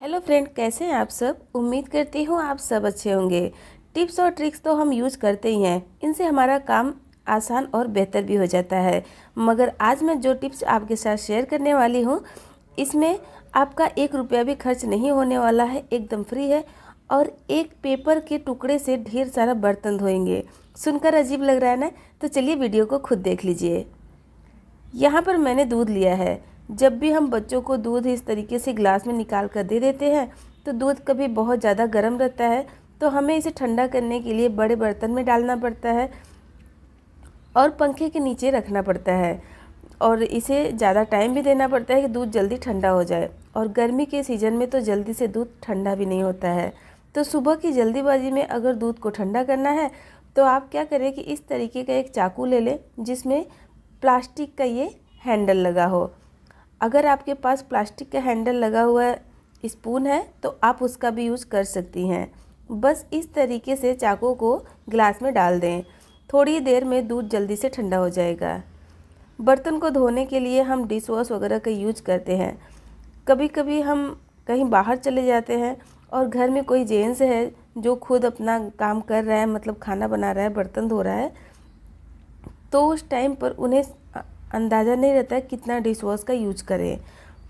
Hello friend, कैसे हैं आप सब। उम्मीद करती हूँ आप सब अच्छे होंगे। टिप्स और ट्रिक्स तो हम यूज़ करते ही हैं, इनसे हमारा काम आसान और बेहतर भी हो जाता है। मगर आज मैं जो टिप्स आपके साथ शेयर करने वाली हूँ, इसमें आपका 1 रुपया भी खर्च नहीं होने वाला है, एकदम फ्री है। और एक पेपर के टुकड़े से ढेर सारा बर्तन धोएंगे। सुनकर अजीब लग रहा है ना? तो चलिए वीडियो को खुद देख लीजिए। यहाँ पर मैंने दूध लिया है। जब भी हम बच्चों को दूध इस तरीके से ग्लास में निकाल कर दे देते हैं तो दूध कभी बहुत ज़्यादा गर्म रहता है, तो हमें इसे ठंडा करने के लिए बड़े बर्तन में डालना पड़ता है और पंखे के नीचे रखना पड़ता है। और इसे ज़्यादा टाइम भी देना पड़ता है कि दूध जल्दी ठंडा हो जाए। और गर्मी के सीज़न में तो जल्दी से दूध ठंडा भी नहीं होता है। तो सुबह की जल्दीबाजी में अगर दूध को ठंडा करना है तो आप क्या करें कि इस तरीके का एक चाकू ले लें जिसमें प्लास्टिक का ये हैंडल लगा हो। अगर आपके पास प्लास्टिक का हैंडल लगा हुआ स्पून है तो आप उसका भी यूज़ कर सकती हैं। बस इस तरीके से चाकू को ग्लास में डाल दें। थोड़ी देर में दूध जल्दी से ठंडा हो जाएगा। बर्तन को धोने के लिए हम डिश वॉश वगैरह का यूज करते हैं। कभी कभी हम कहीं बाहर चले जाते हैं और घर में कोई जेंट्स है जो खुद अपना काम कर रहा है, मतलब खाना बना रहा है, बर्तन धो रहा है, तो उस टाइम पर उन्हें अंदाज़ा नहीं रहता है कितना डिश वॉश का यूज करें।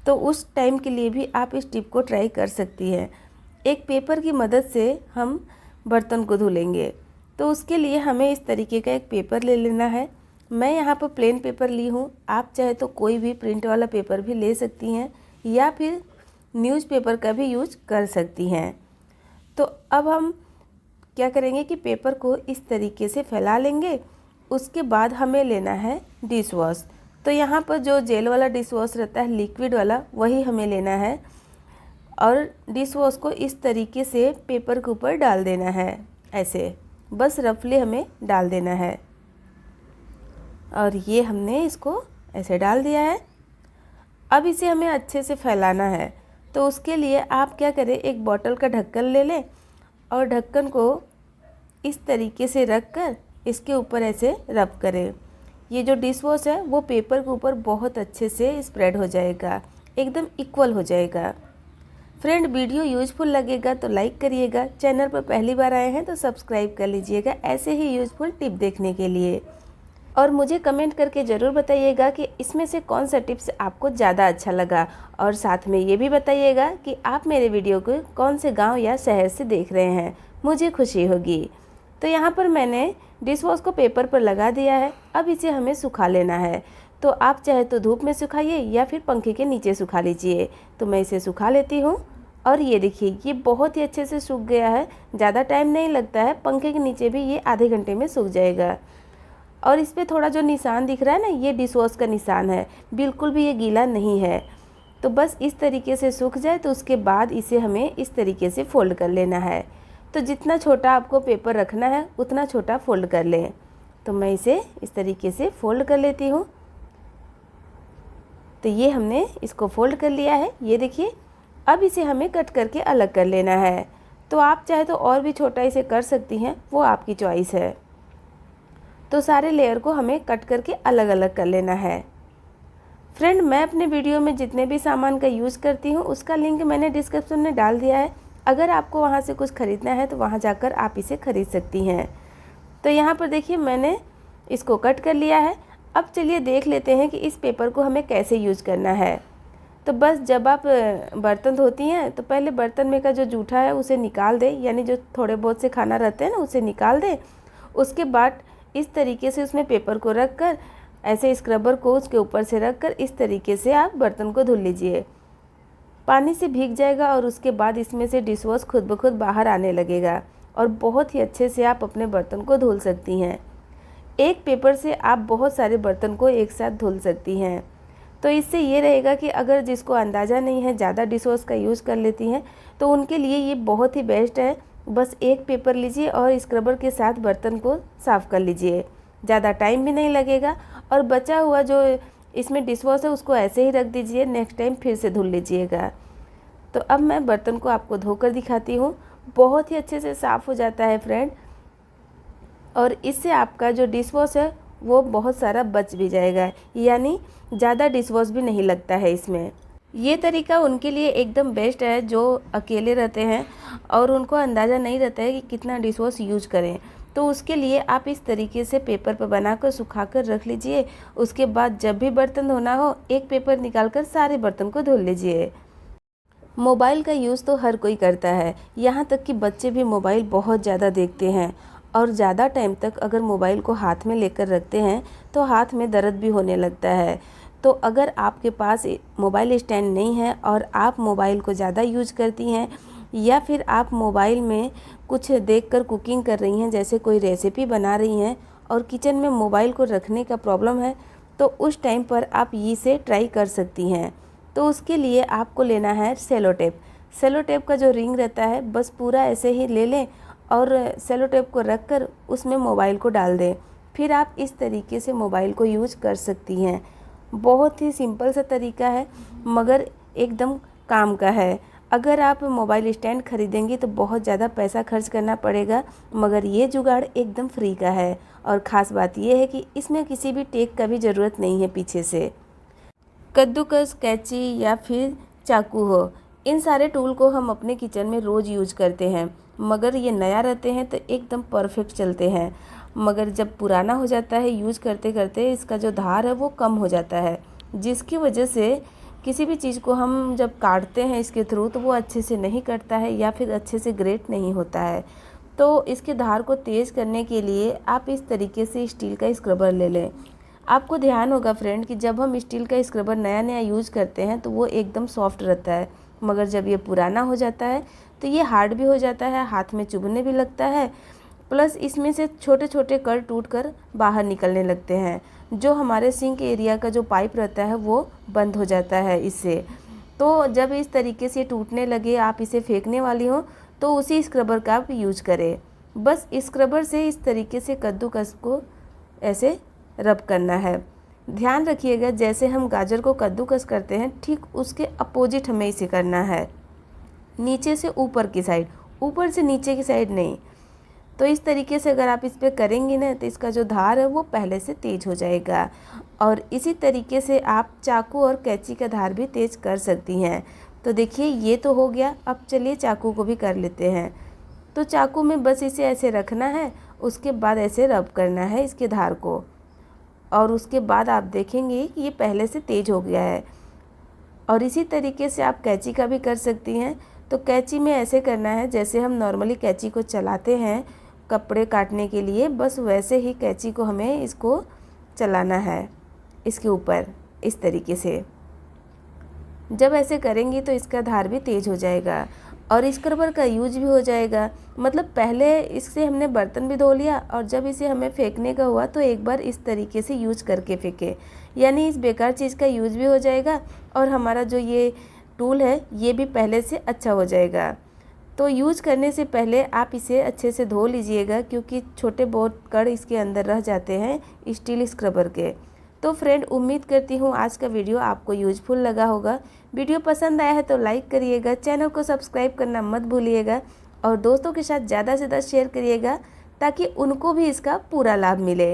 तो उस टाइम के लिए भी आप इस टिप को ट्राई कर सकती हैं। एक पेपर की मदद से हम बर्तन को धुलेंगे। तो उसके लिए हमें इस तरीके का एक पेपर ले लेना है। मैं यहाँ पर प्लेन पेपर ली हूँ, आप चाहे तो कोई भी प्रिंट वाला पेपर भी ले सकती हैं या फिर न्यूज़पेपर का भी यूज कर सकती हैं। तो अब हम क्या करेंगे कि पेपर को इस तरीके से फैला लेंगे। उसके बाद हमें लेना है डिश वॉश। तो यहाँ पर जो जेल वाला डिश वॉश रहता है, लिक्विड वाला, वही हमें लेना है। और डिश वॉश को इस तरीके से पेपर के ऊपर डाल देना है, ऐसे बस रफली हमें डाल देना है। और ये हमने इसको ऐसे डाल दिया है। अब इसे हमें अच्छे से फैलाना है। तो उसके लिए आप क्या करें, एक बॉटल का ढक्कन ले लें और ढक्कन को इस तरीके से रख कर इसके ऊपर ऐसे रब करें। ये जो डिश वॉश है वो पेपर के ऊपर बहुत अच्छे से स्प्रेड हो जाएगा, एकदम इक्वल हो जाएगा। फ्रेंड, वीडियो यूजफुल लगेगा तो लाइक करिएगा। चैनल पर पहली बार आए हैं तो सब्सक्राइब कर लीजिएगा ऐसे ही यूजफुल टिप देखने के लिए। और मुझे कमेंट करके ज़रूर बताइएगा कि इसमें से कौन सा टिप्स आपको ज़्यादा अच्छा लगा। और साथ में ये भी बताइएगा कि आप मेरे वीडियो को कौन से गांव या शहर से देख रहे हैं, मुझे खुशी होगी। तो यहाँ पर मैंने डिश वॉश को पेपर पर लगा दिया है। अब इसे हमें सुखा लेना है। तो आप चाहे तो धूप में सुखाइए या फिर पंखे के नीचे सुखा लीजिए। तो मैं इसे सुखा लेती हूँ। और ये देखिए, ये बहुत ही अच्छे से सूख गया है, ज़्यादा टाइम नहीं लगता है। पंखे के नीचे भी ये आधे घंटे में सूख जाएगा। और इस पर थोड़ा जो निशान दिख रहा है ना, ये डिश वॉश का निशान है, बिल्कुल भी ये गीला नहीं है। तो बस इस तरीके से सूख जाए तो उसके बाद इसे हमें इस तरीके से फोल्ड कर लेना है। तो जितना छोटा आपको पेपर रखना है उतना छोटा फोल्ड कर लें। तो मैं इसे इस तरीके से फोल्ड कर लेती हूँ। तो ये हमने इसको फोल्ड कर लिया है, ये देखिए। अब इसे हमें कट करके अलग कर लेना है। तो आप चाहे तो और भी छोटा इसे कर सकती हैं, वो आपकी चॉइस है। तो सारे लेयर को हमें कट करके अलग अलग कर लेना है। फ्रेंड, मैं अपने वीडियो में जितने भी सामान का यूज़ करती हूँ उसका लिंक मैंने डिस्क्रिप्शन में डाल दिया है। अगर आपको वहाँ से कुछ ख़रीदना है तो वहाँ जाकर आप इसे ख़रीद सकती हैं। तो यहाँ पर देखिए, मैंने इसको कट कर लिया है। अब चलिए देख लेते हैं कि इस पेपर को हमें कैसे यूज़ करना है। तो बस जब आप बर्तन धोती हैं तो पहले बर्तन में का जो जूठा है उसे निकाल दें, यानी जो थोड़े बहुत से खाना रहते हैं ना उसे निकाल दें। उसके बाद इस तरीके से उसमें पेपर को रख कर, ऐसे स्क्रबर को उसके ऊपर से रख कर इस तरीके से आप बर्तन को धुल लीजिए। पानी से भीग जाएगा और उसके बाद इसमें से डिश वॉश खुद ब खुद बाहर आने लगेगा और बहुत ही अच्छे से आप अपने बर्तन को धुल सकती हैं। एक पेपर से आप बहुत सारे बर्तन को एक साथ धुल सकती हैं। तो इससे ये रहेगा कि अगर जिसको अंदाज़ा नहीं है, ज़्यादा डिश वॉश का यूज़ कर लेती हैं, तो उनके लिए ये बहुत ही बेस्ट है। बस एक पेपर लीजिए और स्क्रबर के साथ बर्तन को साफ़ कर लीजिए, ज़्यादा टाइम भी नहीं लगेगा। और बचा हुआ जो इसमें डिश वॉश है उसको ऐसे ही रख दीजिए, नेक्स्ट टाइम फिर से धुल लीजिएगा। तो अब मैं बर्तन को आपको धोकर दिखाती हूँ। बहुत ही अच्छे से साफ़ हो जाता है फ्रेंड। और इससे आपका जो डिश वॉश है वो बहुत सारा बच भी जाएगा, यानी ज़्यादा डिश वॉश भी नहीं लगता है इसमें। ये तरीका उनके लिए एकदम बेस्ट है जो अकेले रहते हैं और उनको अंदाज़ा नहीं रहता है कि कितना डिश वॉश यूज करें। तो उसके लिए आप इस तरीके से पेपर पर बनाकर सुखा कर रख लीजिए। उसके बाद जब भी बर्तन धोना हो एक पेपर निकाल कर सारे बर्तन को धो लीजिए। मोबाइल का यूज़ तो हर कोई करता है, यहाँ तक कि बच्चे भी मोबाइल बहुत ज़्यादा देखते हैं और ज़्यादा टाइम तक अगर मोबाइल को हाथ में लेकर रखते हैं तो हाथ में दर्द भी होने लगता है। तो अगर आपके पास मोबाइल स्टैंड नहीं है और आप मोबाइल को ज़्यादा यूज करती हैं या फिर आप मोबाइल में कुछ देखकर कुकिंग कर रही हैं, जैसे कोई रेसिपी बना रही हैं और किचन में मोबाइल को रखने का प्रॉब्लम है, तो उस टाइम पर आप इसे ट्राई कर सकती हैं। तो उसके लिए आपको लेना है सेलो टेप। सेलो टेप का जो रिंग रहता है बस पूरा ऐसे ही ले लें और सेलो टेप को रख कर उसमें मोबाइल को डाल दें। फिर आप इस तरीके से मोबाइल को यूज कर सकती हैं। बहुत ही सिंपल सा तरीका है मगर एकदम काम का है। अगर आप मोबाइल स्टैंड खरीदेंगी तो बहुत ज़्यादा पैसा खर्च करना पड़ेगा, मगर ये जुगाड़ एकदम फ्री का है। और ख़ास बात यह है कि इसमें किसी भी टेक का भी ज़रूरत नहीं है पीछे से। कद्दूकस, कैंची या फिर चाकू हो, इन सारे टूल को हम अपने किचन में रोज़ यूज करते हैं, मगर ये नया रहते हैं तो एकदम परफेक्ट चलते हैं। मगर जब पुराना हो जाता है यूज करते करते इसका जो धार है वो कम हो जाता है, जिसकी वजह से किसी भी चीज़ को हम जब काटते हैं इसके थ्रू तो वो अच्छे से नहीं कटता है या फिर अच्छे से ग्रेट नहीं होता है। तो इसके धार को तेज़ करने के लिए आप इस तरीके से स्टील का स्क्रबर ले लें। आपको ध्यान होगा फ्रेंड कि जब हम स्टील का स्क्रबर नया नया यूज़ करते हैं तो वो एकदम सॉफ्ट रहता है, मगर जब ये पुराना हो जाता है तो ये हार्ड भी हो जाता है, हाथ में चुभने भी लगता है, प्लस इसमें से छोटे छोटे कण टूट कर बाहर निकलने लगते हैं। जो हमारे सिंक एरिया का जो पाइप रहता है वो बंद हो जाता है इससे। तो जब इस तरीके से टूटने लगे, आप इसे फेंकने वाली हो, तो उसी स्क्रबर का आप यूज करें। बस स्क्रबर से इस तरीके से कद्दूकस को ऐसे रब करना है। ध्यान रखिएगा जैसे हम गाजर को कद्दूकस करते हैं ठीक उसके अपोजिट हमें इसे करना है, नीचे से ऊपर की साइड, ऊपर से नीचे की साइड नहीं। तो इस तरीके से अगर आप इस पर करेंगी ना तो इसका जो धार है वो पहले से तेज हो जाएगा। और इसी तरीके से आप चाकू और कैंची का धार भी तेज कर सकती हैं। तो देखिए ये तो हो गया, अब चलिए चाकू को भी कर लेते हैं। तो चाकू में बस इसे ऐसे रखना है, उसके बाद ऐसे रब करना है इसके धार को, और उसके बाद आप देखेंगे कि ये पहले से तेज हो गया है। और इसी तरीके से आप कैंची का भी कर सकती हैं। तो कैंची में ऐसे करना है जैसे हम नॉर्मली कैंची को चलाते हैं कपड़े काटने के लिए, बस वैसे ही कैंची को हमें इसको चलाना है इसके ऊपर इस तरीके से। जब ऐसे करेंगी तो इसका धार भी तेज हो जाएगा और स्क्रबर का यूज भी हो जाएगा। मतलब पहले इससे हमने बर्तन भी धो लिया और जब इसे हमें फेंकने का हुआ तो एक बार इस तरीके से यूज करके फेंके, यानी इस बेकार चीज़ का यूज भी हो जाएगा और हमारा जो ये टूल है ये भी पहले से अच्छा हो जाएगा। तो यूज करने से पहले आप इसे अच्छे से धो लीजिएगा, क्योंकि छोटे बहुत कण इसके अंदर रह जाते हैं स्टील स्क्रबर के। तो फ्रेंड उम्मीद करती हूँ आज का वीडियो आपको यूजफुल लगा होगा। वीडियो पसंद आया है तो लाइक करिएगा, चैनल को सब्सक्राइब करना मत भूलिएगा और दोस्तों के साथ ज़्यादा से ज़्यादा शेयर करिएगा ताकि उनको भी इसका पूरा लाभ मिले।